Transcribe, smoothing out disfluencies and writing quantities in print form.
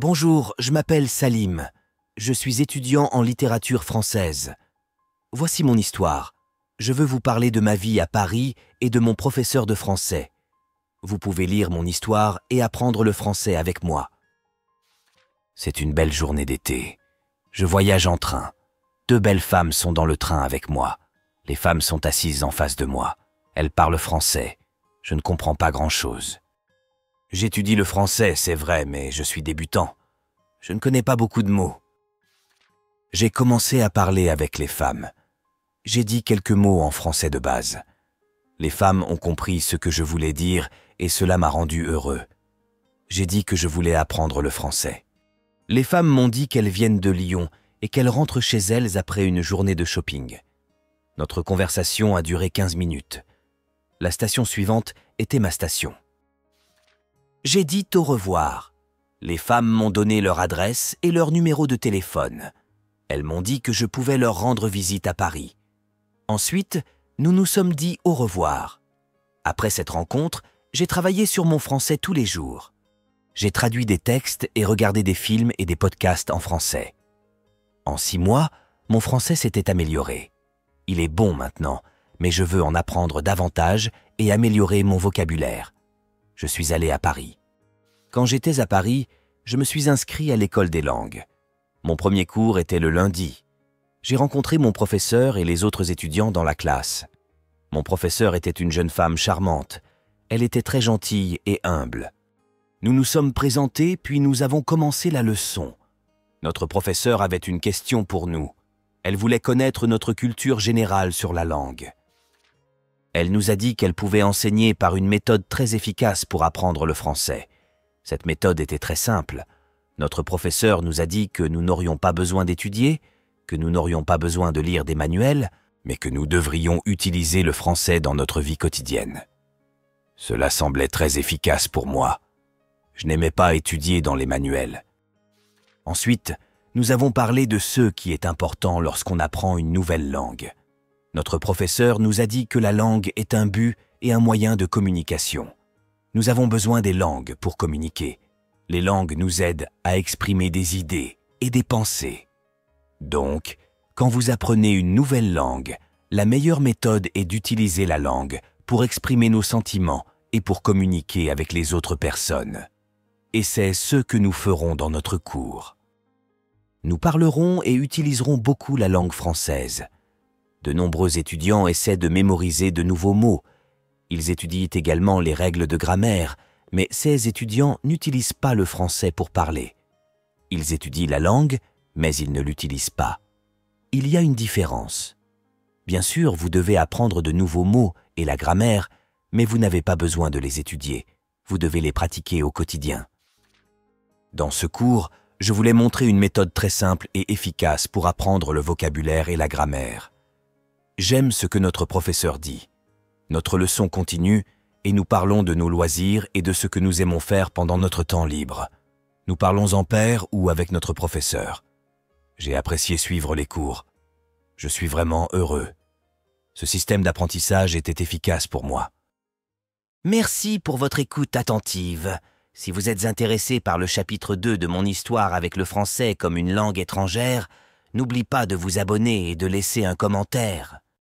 Bonjour, je m'appelle Salim. Je suis étudiant en littérature française. Voici mon histoire. Je veux vous parler de ma vie à Paris et de mon professeur de français. Vous pouvez lire mon histoire et apprendre le français avec moi. C'est une belle journée d'été. Je voyage en train. Deux belles femmes sont dans le train avec moi. Les femmes sont assises en face de moi. Elles parlent français. Je ne comprends pas grand-chose. J'étudie le français, c'est vrai, mais je suis débutant. Je ne connais pas beaucoup de mots. J'ai commencé à parler avec les femmes. J'ai dit quelques mots en français de base. Les femmes ont compris ce que je voulais dire et cela m'a rendu heureux. J'ai dit que je voulais apprendre le français. Les femmes m'ont dit qu'elles viennent de Lyon et qu'elles rentrent chez elles après une journée de shopping. Notre conversation a duré 15 minutes. La station suivante était ma station. J'ai dit au revoir. Les femmes m'ont donné leur adresse et leur numéro de téléphone. Elles m'ont dit que je pouvais leur rendre visite à Paris. Ensuite, nous nous sommes dit au revoir. Après cette rencontre, j'ai travaillé sur mon français tous les jours. J'ai traduit des textes et regardé des films et des podcasts en français. En 6 mois, mon français s'était amélioré. Il est bon maintenant, mais je veux en apprendre davantage et améliorer mon vocabulaire. Je suis allé à Paris. Quand j'étais à Paris, je me suis inscrit à l'école des langues. Mon premier cours était le lundi. J'ai rencontré mon professeur et les autres étudiants dans la classe. Mon professeur était une jeune femme charmante. Elle était très gentille et humble. Nous nous sommes présentés, puis nous avons commencé la leçon. Notre professeur avait une question pour nous. Elle voulait connaître notre culture générale sur la langue. Elle nous a dit qu'elle pouvait enseigner par une méthode très efficace pour apprendre le français. Cette méthode était très simple. Notre professeur nous a dit que nous n'aurions pas besoin d'étudier, que nous n'aurions pas besoin de lire des manuels, mais que nous devrions utiliser le français dans notre vie quotidienne. Cela semblait très efficace pour moi. Je n'aimais pas étudier dans les manuels. Ensuite, nous avons parlé de ce qui est important lorsqu'on apprend une nouvelle langue. Notre professeur nous a dit que la langue est un but et un moyen de communication. Nous avons besoin des langues pour communiquer. Les langues nous aident à exprimer des idées et des pensées. Donc, quand vous apprenez une nouvelle langue, la meilleure méthode est d'utiliser la langue pour exprimer nos sentiments et pour communiquer avec les autres personnes. Et c'est ce que nous ferons dans notre cours. Nous parlerons et utiliserons beaucoup la langue française. De nombreux étudiants essaient de mémoriser de nouveaux mots. Ils étudient également les règles de grammaire, mais ces étudiants n'utilisent pas le français pour parler. Ils étudient la langue, mais ils ne l'utilisent pas. Il y a une différence. Bien sûr, vous devez apprendre de nouveaux mots et la grammaire, mais vous n'avez pas besoin de les étudier. Vous devez les pratiquer au quotidien. Dans ce cours, je voulais montrer une méthode très simple et efficace pour apprendre le vocabulaire et la grammaire. J'aime ce que notre professeur dit. Notre leçon continue et nous parlons de nos loisirs et de ce que nous aimons faire pendant notre temps libre. Nous parlons en pair ou avec notre professeur. J'ai apprécié suivre les cours. Je suis vraiment heureux. Ce système d'apprentissage était efficace pour moi. Merci pour votre écoute attentive. Si vous êtes intéressé par le chapitre 2 de mon histoire avec le français comme une langue étrangère, n'oubliez pas de vous abonner et de laisser un commentaire.